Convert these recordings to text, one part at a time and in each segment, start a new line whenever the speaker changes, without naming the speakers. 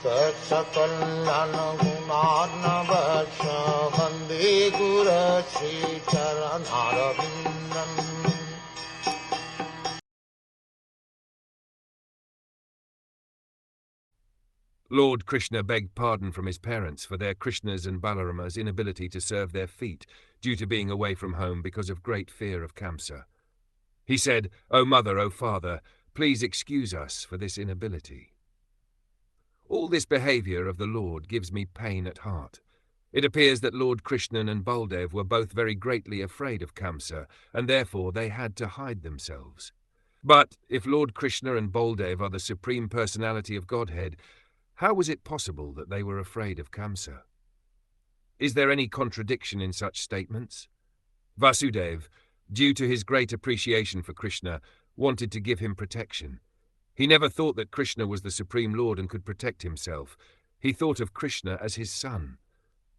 Saksakallan gunarnavasya Vande Guru Sri Charanarabindam.
Lord Krishna begged pardon from his parents for their Krishna's and Balarama's inability to serve their feet due to being away from home because of great fear of Kamsa. He said, "O mother, O father, please excuse us for this inability. All this behavior of the Lord gives me pain at heart. It appears that Lord Krishna and Baldev were both very greatly afraid of Kamsa, and therefore they had to hide themselves. But if Lord Krishna and Baldev are the Supreme Personality of Godhead, how was it possible that they were afraid of Kamsa? Is there any contradiction in such statements? Vasudev, due to his great appreciation for Krishna, wanted to give him protection. He never thought that Krishna was the Supreme Lord and could protect himself. He thought of Krishna as his son.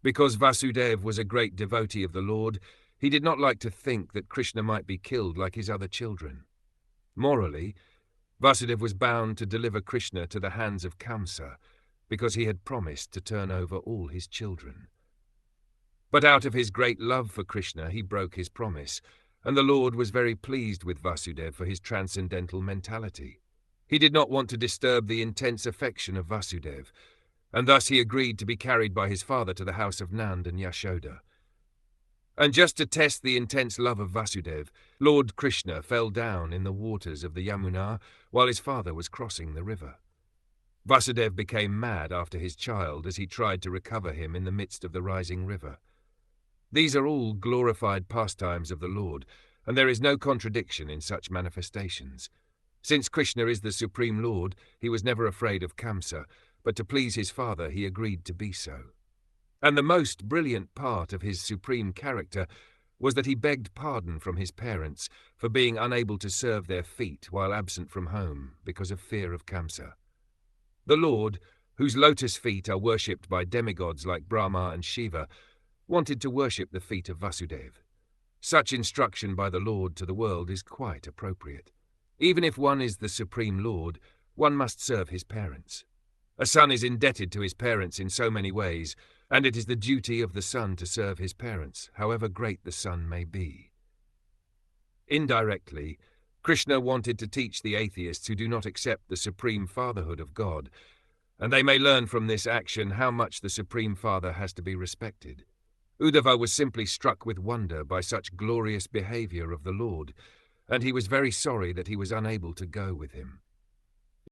Because Vasudev was a great devotee of the Lord, he did not like to think that Krishna might be killed like his other children. Morally, Vasudev was bound to deliver Krishna to the hands of Kamsa, because he had promised to turn over all his children. But out of his great love for Krishna, he broke his promise, and the Lord was very pleased with Vasudev for his transcendental mentality. He did not want to disturb the intense affection of Vasudev, and thus he agreed to be carried by his father to the house of Nand and Yashoda. And just to test the intense love of Vasudev, Lord Krishna fell down in the waters of the Yamuna while his father was crossing the river. Vasudev became mad after his child as he tried to recover him in the midst of the rising river. These are all glorified pastimes of the Lord, and there is no contradiction in such manifestations. Since Krishna is the Supreme Lord, he was never afraid of Kamsa, but to please his father he agreed to be so. And the most brilliant part of his supreme character was that he begged pardon from his parents for being unable to serve their feet while absent from home because of fear of Kamsa. The Lord, whose lotus feet are worshipped by demigods like Brahma and Shiva, wanted to worship the feet of Vasudev. Such instruction by the Lord to the world is quite appropriate. Even if one is the Supreme Lord, one must serve his parents. A son is indebted to his parents in so many ways, and it is the duty of the son to serve his parents, however great the son may be. Indirectly, Krishna wanted to teach the atheists who do not accept the supreme fatherhood of God, and they may learn from this action how much the Supreme Father has to be respected. Uddhava was simply struck with wonder by such glorious behavior of the Lord, and he was very sorry that he was unable to go with him.